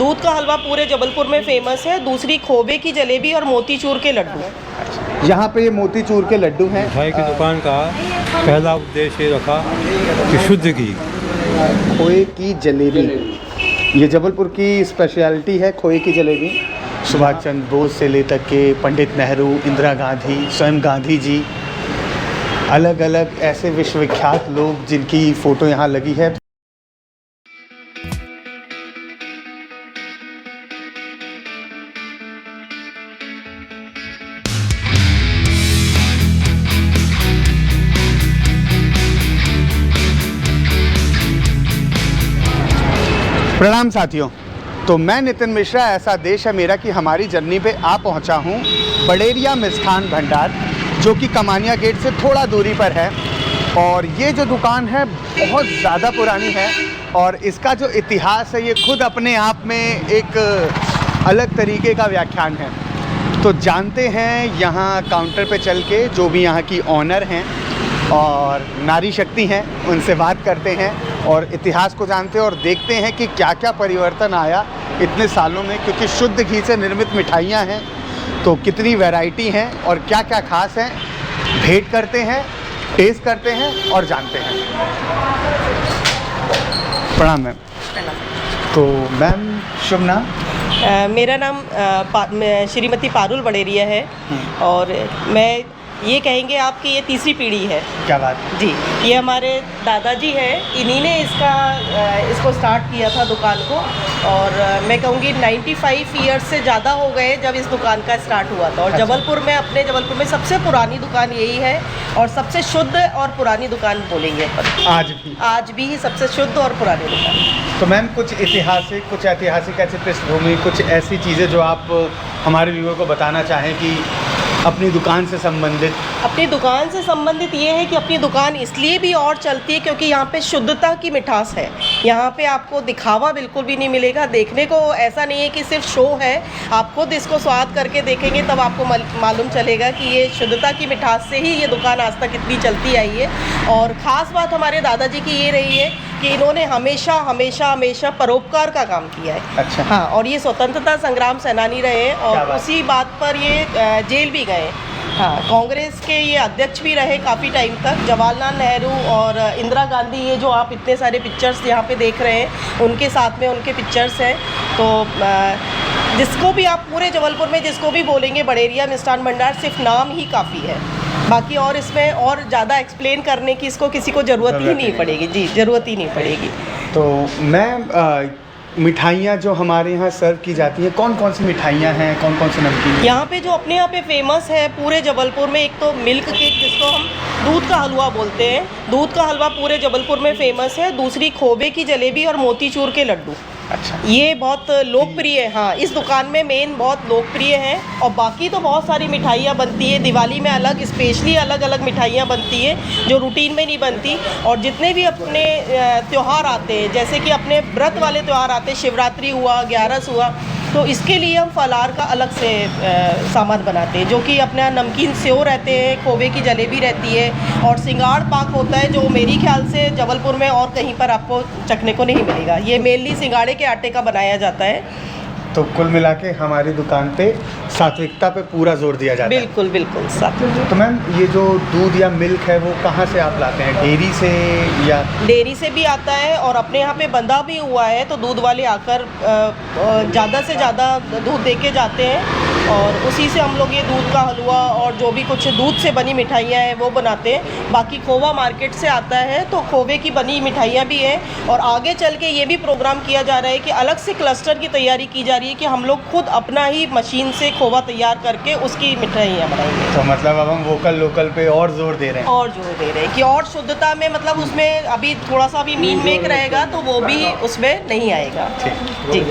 दूध का हलवा पूरे जबलपुर में फेमस है। दूसरी खोवे की जलेबी और मोतीचूर के लड्डू। यहाँ पे ये मोतीचूर के लड्डू हैं। मिठाई की दुकान का पहला उद्देश्य ये रखा कि शुद्ध घी। खोए की जलेबी ये जबलपुर की स्पेशलिटी है। खोए की जलेबी सुभाष चंद्र बोस से ले तक के पंडित नेहरू, इंदिरा गांधी, स्वयं गांधी जी, अलग अलग ऐसे विश्वविख्यात लोग जिनकी फ़ोटो यहाँ लगी है। प्रणाम साथियों, तो मैं नितिन मिश्रा। ऐसा देश है मेरा कि हमारी जर्नी पे आ पहुंचा हूं बड़ेरिया मिष्ठान भंडार, जो कि कमानिया गेट से थोड़ा दूरी पर है। और ये जो दुकान है बहुत ज़्यादा पुरानी है और इसका जो इतिहास है ये खुद अपने आप में एक अलग तरीके का व्याख्यान है। तो जानते हैं यहाँ काउंटर पे चल के जो भी यहाँ की ऑनर हैं और नारी शक्ति हैं उनसे बात करते हैं और इतिहास को जानते हैं और देखते हैं कि क्या क्या परिवर्तन आया इतने सालों में, क्योंकि शुद्ध घी से निर्मित मिठाइयाँ हैं तो कितनी वैरायटी हैं और क्या क्या खास हैं। भेंट करते हैं, टेस्ट करते हैं और जानते हैं। प्रणाम मैम। तो मैम शुभ नाम? मेरा नाम श्रीमती पारुल बड़ेरिया है और मैं ये कहेंगे आपकी ये तीसरी पीढ़ी है। क्या बात जी, ये हमारे दादाजी हैं, इन्हीं ने इसको स्टार्ट किया था दुकान को। और मैं कहूँगी 95 ईयर्स से ज़्यादा हो गए जब इस दुकान का स्टार्ट हुआ था। और जबलपुर में सबसे पुरानी दुकान यही है और सबसे शुद्ध और पुरानी दुकान बोलेंगे आज भी सबसे शुद्ध और पुरानी दुकान। तो मैम कुछ ऐतिहासिक ऐसी पृष्ठभूमि, कुछ ऐसी चीज़ें जो आप हमारे व्यूअर को बताना चाहें कि अपनी दुकान से संबंधित? अपनी दुकान से संबंधित ये है कि अपनी दुकान इसलिए भी और चलती है क्योंकि यहाँ पे शुद्धता की मिठास है। यहाँ पे आपको दिखावा बिल्कुल भी नहीं मिलेगा। देखने को ऐसा नहीं है कि सिर्फ शो है, आप खुद इसको स्वाद करके देखेंगे तब आपको मालूम चलेगा कि ये शुद्धता की मिठास से ही ये दुकान आज तक इतनी चलती आई है। और ख़ास बात हमारे दादाजी की ये रही है कि इन्होंने हमेशा हमेशा हमेशा परोपकार का काम किया है। अच्छा। हाँ, और ये स्वतंत्रता संग्राम सेनानी रहे और उसी बात पर ये जेल भी गए। हाँ, कांग्रेस के ये अध्यक्ष भी रहे काफ़ी टाइम तक। जवाहरलाल नेहरू और इंदिरा गांधी, ये जो आप इतने सारे पिक्चर्स यहाँ पे देख रहे हैं उनके साथ में उनके पिक्चर्स हैं। तो जिसको भी आप पूरे जबलपुर में जिसको भी बोलेंगे बड़ेरिया मिष्ठान भंडार, सिर्फ नाम ही काफ़ी है। बाकी और इसमें और ज़्यादा एक्सप्लेन करने की इसको किसी को ज़रूरत ही नहीं पड़ेगी। जी, ज़रूरत ही नहीं पड़ेगी। तो मैं मिठाइयाँ जो हमारे यहाँ सर्व की जाती हैं, कौन कौन सी मिठाइयाँ हैं, कौन कौन सी नमकीन? यहाँ पे जो अपने यहाँ पे फेमस है पूरे जबलपुर में, एक तो मिल्क केक जिसको हम दूध का हलवा बोलते हैं। दूध का हलवा पूरे जबलपुर में फेमस है। दूसरी खोवे की जलेबी और मोतीचूर के लड्डू। अच्छा। ये बहुत लोकप्रिय है। हाँ, इस दुकान में मेन बहुत लोकप्रिय है। और बाकी तो बहुत सारी मिठाइयाँ बनती है। दिवाली में अलग स्पेशली अलग अलग मिठाइयाँ बनती है जो रूटीन में नहीं बनती। और जितने भी अपने त्यौहार आते हैं, जैसे कि अपने व्रत वाले त्यौहार आते हैं, शिवरात्रि हुआ, ग्यारस हुआ, तो इसके लिए हम फलार का अलग से सामान बनाते हैं, जो कि अपना नमकीन सेव रहते हैं, खोवे की जलेबी रहती है और सिंगाड़ पाक होता है, जो मेरी ख्याल से जबलपुर में और कहीं पर आपको चखने को नहीं मिलेगा। ये मेनली सिंगाड़े के आटे का बनाया जाता है। तो कुल मिला के हमारी दुकान पे सात्विकता पे पूरा जोर दिया जाता है। बिल्कुल बिल्कुल सात्विक। तो मैम ये जो दूध या मिल्क है वो कहाँ से आप लाते हैं? डेयरी से या? डेयरी से भी आता है और अपने यहाँ पे बंधा भी हुआ है, तो दूध वाले आकर ज़्यादा से ज़्यादा दूध दे के जाते हैं और उसी से हम लोग ये दूध का हलवा और जो भी कुछ दूध से बनी मिठाइयाँ हैं वो बनाते हैं। बाकी खोवा मार्केट से आता है, तो खोवे की बनी मिठाइयाँ भी हैं। और आगे चल के ये भी प्रोग्राम किया जा रहा है कि अलग से क्लस्टर की तैयारी की जा रही है कि हम लोग खुद अपना ही मशीन से खोवा तैयार करके उसकी मिठाइयाँ बनाएंगे। तो मतलब अब हम वोकल लोकल पे और जोर दे रहे हैं। और जोर दे रहे हैं कि और शुद्धता में, मतलब उसमें अभी थोड़ा सा भी मीन मेक रहेगा तो वो भी उसमें नहीं आएगा। ठीक। जी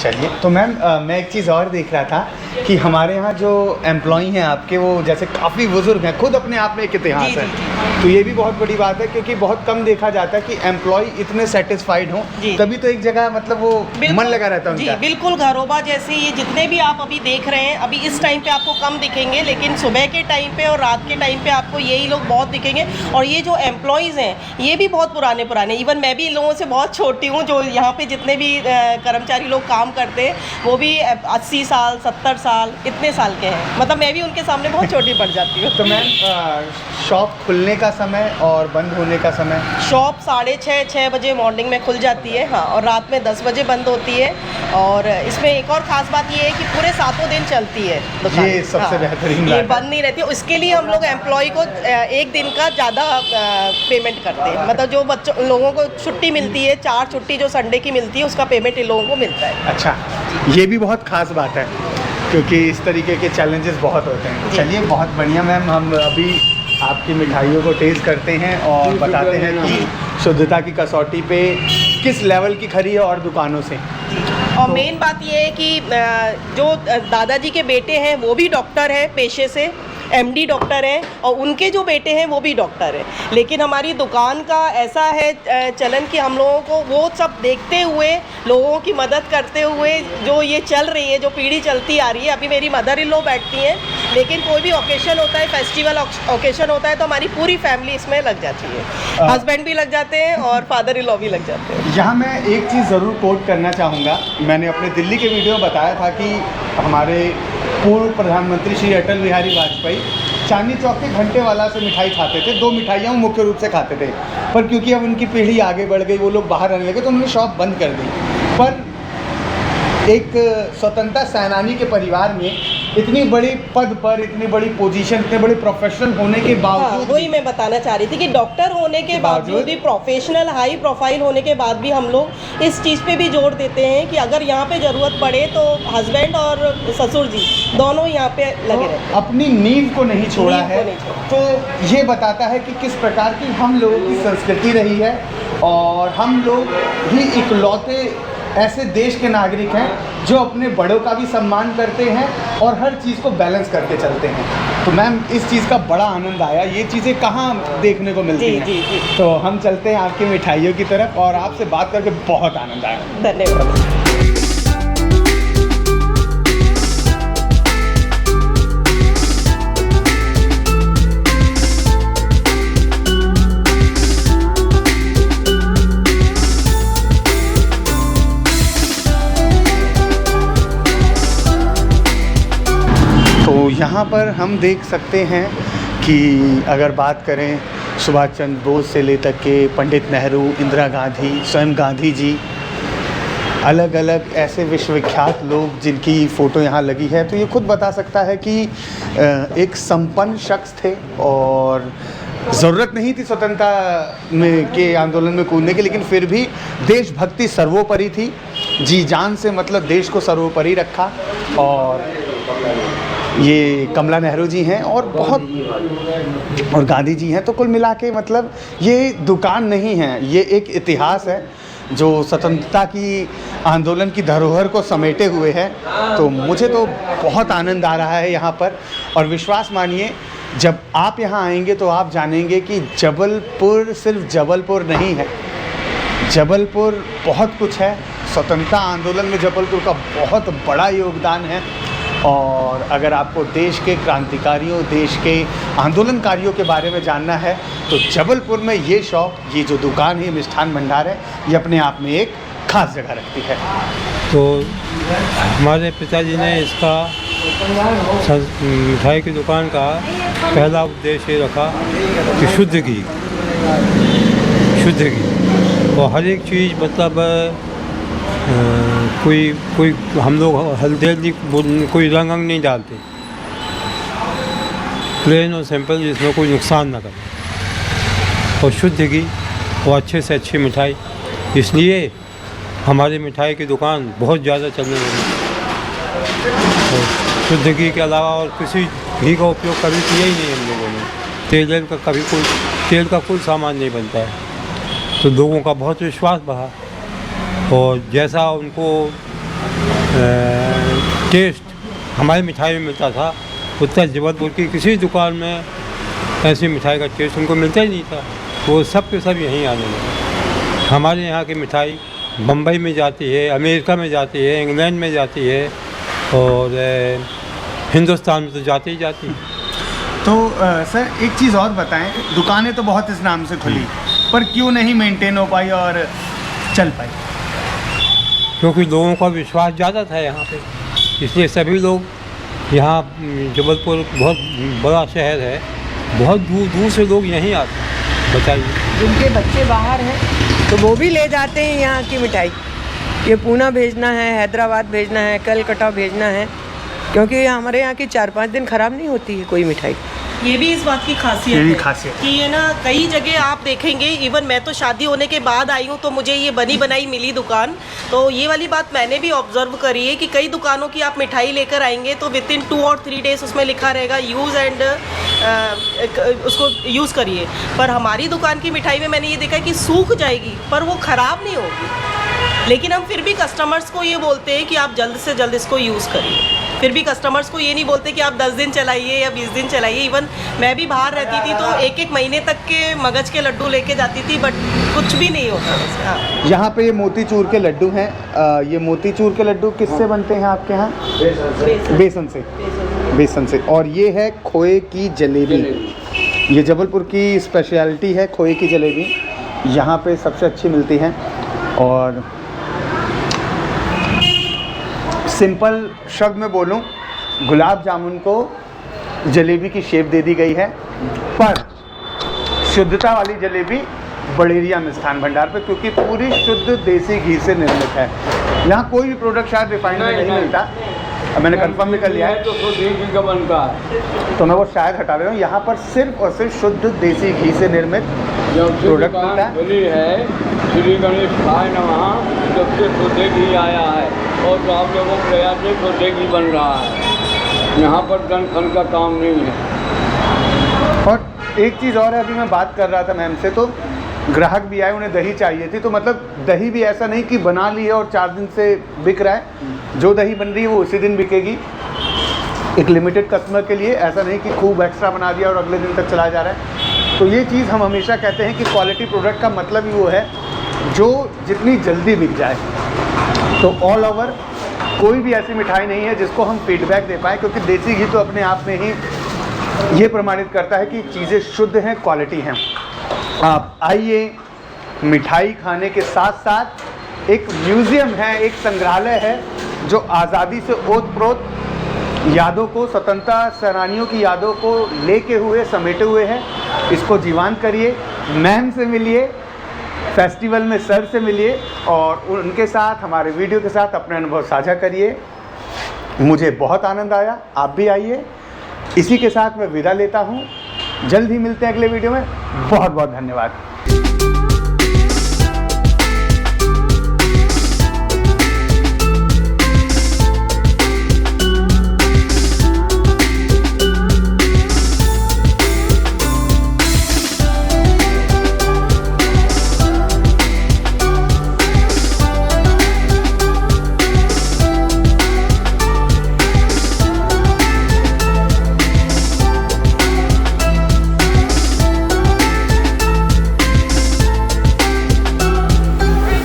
चलिए। तो मैम मैं एक चीज़ और देख रहा था कि हमारे यहाँ जो एम्प्लॉई हैं आपके, वो जैसे काफ़ी बुजुर्ग हैं, खुद अपने आप में एक इतिहास जी, है। जी, जी। तो ये भी बहुत बड़ी बात है, क्योंकि बहुत कम देखा जाता है कि एम्प्लॉय इतने सेटिस्फाइड हों, जी। तभी तो एक जगह मतलब वो मन लगा रहता है जी उनका। बिल्कुल। घरोबा जैसे ये जितने भी आप अभी देख रहे हैं, अभी इस टाइम पे आपको कम दिखेंगे, लेकिन सुबह के टाइम पे और रात के टाइम पे आपको यही लोग बहुत दिखेंगे। और ये जो एम्प्लॉयज़ हैं, ये भी बहुत पुराने इवन मैं भी इन लोगों से बहुत छोटी हूँ। जो यहाँ पे जितने भी कर्मचारी लोग काम करते हैं, वो भी 80 साल 70 साल इतने साल के हैं। मतलब मैं भी उनके सामने बहुत छोटी पड़ जाती हूँ। तो मैम, शॉप खुलने का समय और बंद होने का समय? शॉप 6:30 बजे मॉर्निंग में खुल जाती है, हाँ, और रात में 10 बजे बंद होती है। और इसमें एक और ख़ास बात ये है कि पूरे 7 दिन चलती है दुकान। ये सबसे बेहतरीन ये बात है। बंद नहीं रहती। इसके लिए हम लोग एम्प्लॉय को एक दिन का ज़्यादा पेमेंट करते हैं। मतलब जो बच्चों लोगों को छुट्टी मिलती है, 4 छुट्टी जो संडे की मिलती है, उसका पेमेंट इन लोगों को मिलता है। अच्छा, ये भी बहुत ख़ास बात है, क्योंकि इस तरीके के चैलेंजेस बहुत होते हैं। जी। चलिए, बहुत बढ़िया मैम, हम अभी आपकी मिठाइयों को टेस्ट करते हैं और बताते हैं कि शुद्धता की कसौटी पे किस लेवल की खरी है और दुकानों से। और मेन बात ये है कि जो दादाजी के बेटे हैं, वो भी डॉक्टर हैं पेशे से, MD डॉक्टर हैं, और उनके जो बेटे हैं वो भी डॉक्टर हैं। लेकिन हमारी दुकान का ऐसा है चलन कि हम लोगों को वो सब देखते हुए, लोगों की मदद करते हुए, जो ये चल रही है, जो पीढ़ी चलती आ रही है। अभी मेरी मदर इन लॉ बैठती हैं, लेकिन कोई भी ओकेशन होता है, फेस्टिवल ओकेशन होता है, तो हमारी पूरी फैमिली इसमें लग जाती है। हस्बैंड भी लग जाते हैं और फादर इन लॉ भी लग जाते हैं। यहाँ मैं एक चीज़ ज़रूर कोट करना चाहूँगा। मैंने अपने दिल्ली के वीडियो में बताया था कि हमारे पूर्व प्रधानमंत्री श्री अटल बिहारी वाजपेयी चांदनी चौक के घंटे वाला से मिठाई खाते थे। 2 मिठाइयाँ मुख्य रूप से खाते थे, पर क्योंकि अब उनकी पीढ़ी आगे बढ़ गई, वो लोग बाहर रहने लगे, तो उन्होंने शॉप बंद कर दी। पर एक स्वतंत्रता सेनानी के परिवार में इतनी बड़ी पद पर, इतनी बड़ी पोजीशन, इतने बड़े प्रोफेशनल होने के हाँ, बावजूद, वही मैं बताना चाह रही थी कि डॉक्टर होने के बावजूद भी, प्रोफेशनल हाई प्रोफाइल होने के बाद भी हम लोग इस चीज़ पे भी जोर देते हैं कि अगर यहाँ पे ज़रूरत पड़े तो हस्बैंड और ससुर जी दोनों यहाँ पे लगे रहते हैं। अपनी नींव को नहीं छोड़ा नींव को है। नहीं छोड़ा। तो ये बताता है कि किस प्रकार की हम लोगों की संस्कृति रही है, और हम लोग ही इकलौते ऐसे देश के नागरिक हैं जो अपने बड़ों का भी सम्मान करते हैं और हर चीज़ को बैलेंस करके चलते हैं। तो मैम, इस चीज़ का बड़ा आनंद आया। ये चीज़ें कहाँ देखने को मिलती हैं? जी, जी। तो हम चलते हैं आपकी मिठाइयों की तरफ, और आपसे बात करके बहुत आनंद आया। धन्यवाद। तो यहाँ पर हम देख सकते हैं कि अगर बात करें सुभाष चंद्र बोस से लेकर के पंडित नेहरू, इंदिरा गांधी, स्वयं गांधी जी, अलग अलग ऐसे विश्वविख्यात लोग जिनकी फ़ोटो यहाँ लगी है, तो ये खुद बता सकता है कि एक संपन्न शख्स थे और ज़रूरत नहीं थी स्वतंत्रता में के आंदोलन में कूदने की, लेकिन फिर भी देशभक्ति सर्वोपरि थी। जी जान से मतलब देश को सर्वोपरि रखा। और ये कमला नेहरू जी हैं और गांधी जी हैं। तो कुल मिला के मतलब ये दुकान नहीं है, ये एक इतिहास है जो स्वतंत्रता की आंदोलन की धरोहर को समेटे हुए है। तो मुझे तो बहुत आनंद आ रहा है यहाँ पर, और विश्वास मानिए, जब आप यहाँ आएंगे तो आप जानेंगे कि जबलपुर सिर्फ जबलपुर नहीं है। जबलपुर बहुत कुछ है। स्वतंत्रता आंदोलन में जबलपुर का बहुत बड़ा योगदान है। और अगर आपको देश के क्रांतिकारियों, देश के आंदोलनकारियों के बारे में जानना है, तो जबलपुर में ये शॉप, ये जो दुकान है, मिष्ठान भंडार है, ये अपने आप में एक खास जगह रखती है। तो हमारे पिताजी ने इसका मिठाई की दुकान का पहला उद्देश्य ये रखा कि शुद्ध घी, और हर एक चीज़ मतलब कोई हम लोग हल्दी कोई रंग नहीं डालते, प्लेन और सिंपल, जिसमें कोई नुकसान ना करे, और शुद्ध घी और अच्छे से अच्छी मिठाई। इसलिए हमारी मिठाई की दुकान बहुत ज़्यादा चलने लगी। और शुद्ध घी के अलावा और किसी घी का उपयोग कभी किया ही नहीं हम लोगों ने। तेल का कोई सामान नहीं बनता है। तो लोगों का बहुत विश्वास बढ़ा, और जैसा उनको टेस्ट हमारी मिठाई में मिलता था, उत्तर जबलपुर की किसी दुकान में ऐसी मिठाई का टेस्ट उनको मिलता ही नहीं था। वो सब के सब यहीं आने लगे। हमारे यहाँ की मिठाई बम्बई में जाती है, अमेरिका में जाती है, इंग्लैंड में जाती है और हिंदुस्तान में तो जाती ही जाती है। तो सर एक चीज़ और बताएं, दुकानें तो बहुत इस नाम से खुली, पर क्यों नहीं मेंटेन हो पाई और चल पाई? क्योंकि लोगों का विश्वास ज़्यादा था यहाँ पे, इसलिए सभी लोग यहाँ, जबलपुर बहुत बड़ा शहर है, बहुत दूर दूर से लोग यहीं आते हैं। बताइए, जिनके बच्चे बाहर हैं तो वो भी ले जाते हैं यहाँ की मिठाई। ये पूना भेजना है, हैदराबाद भेजना है, कलकत्ता भेजना है, क्योंकि हमारे यहाँ की 4-5 दिन ख़राब नहीं होती है कोई मिठाई। ये भी इस बात की खासियत ये भी है खासियत कि ये ना कई जगह आप देखेंगे, इवन मैं तो शादी होने के बाद आई हूँ तो मुझे ये बनी बनाई मिली दुकान, तो ये वाली बात मैंने भी ऑब्जर्व करी है कि कई दुकानों की आप मिठाई लेकर आएंगे तो विद इन 2 और 3 डेज उसमें लिखा रहेगा यूज़ एंड उसको यूज़ करिए। पर हमारी दुकान की मिठाई में मैंने ये देखा है कि सूख जाएगी पर वो ख़राब नहीं होगी। लेकिन हम फिर भी कस्टमर्स को ये बोलते हैं कि आप जल्द से जल्द इसको यूज़ करिए। फिर भी कस्टमर्स को ये नहीं बोलते कि आप 10 दिन चलाइए या 20 दिन चलाइए। इवन मैं भी बाहर रहती थी तो 1-1 महीने तक के मगज के लड्डू लेके जाती थी, बट कुछ भी नहीं होता वैसे। हाँ, यहाँ पे ये मोतीचूर के लड्डू हैं। ये मोतीचूर के लड्डू किससे बनते हैं आपके यहाँ? बेसन से। बेसन से। और ये है खोए की जलेबी। ये जबलपुर की स्पेशलिटी है, खोए की जलेबी यहाँ पे सबसे अच्छी मिलती है। और सिंपल शब्द में बोलूं, गुलाब जामुन को जलेबी की शेप दे दी गई है, पर शुद्धता वाली जलेबी बड़ेरिया मिष्ठान भंडार पे, क्योंकि पूरी शुद्ध देसी घी से निर्मित है। यहाँ कोई भी प्रोडक्ट शायद रिफाइंड में नहीं मिलता, मैंने कंफर्म भी कर लिया है, तो शुद्ध घी का बनता है। तो मैं वो शायद हटा रहा हूँ। यहाँ पर सिर्फ और सिर्फ शुद्ध देसी घी से निर्मित प्रोडक्ट मिलता है। बनी है श्री गणेश खाए नमः, जब से शुद्ध घी आया है और तो आप लोगों के प्रयास से शुद्ध घी बन रहा है। यहाँ पर जन खन का काम नहीं है। और एक चीज़ और है, अभी मैं बात कर रहा था मैम से, तो ग्राहक भी आए, उन्हें दही चाहिए थी, तो मतलब दही भी ऐसा नहीं कि बना ली है और 4 दिन से बिक रहा है। जो दही बन रही है वो उसी दिन बिकेगी, एक लिमिटेड कस्टमर के लिए। ऐसा नहीं कि खूब एक्स्ट्रा बना दिया और अगले दिन तक चला जा रहा है। तो ये चीज़ हम हमेशा कहते हैं कि क्वालिटी प्रोडक्ट का मतलब ही वो है जो जितनी जल्दी बिक जाए। तो ऑल ओवर कोई भी ऐसी मिठाई नहीं है जिसको हम फीडबैक दे पाएँ, क्योंकि देसी घी तो अपने आप में ही ये प्रमाणित करता है कि चीज़ें शुद्ध हैं, क्वालिटी हैं। आप आइए, मिठाई खाने के साथ साथ एक म्यूज़ियम है, एक संग्रहालय है जो आज़ादी से ओतप्रोत यादों को, स्वतंत्रता सेनानियों की यादों को लेके हुए, समेटे हुए है। इसको जीवंत करिए, मैम से मिलिए, फेस्टिवल में सर से मिलिए और उनके साथ, हमारे वीडियो के साथ अपने अनुभव साझा करिए। मुझे बहुत आनंद आया, आप भी आइए। इसी के साथ मैं विदा लेता हूँ, जल्द ही मिलते हैं अगले वीडियो में। बहुत बहुत धन्यवाद।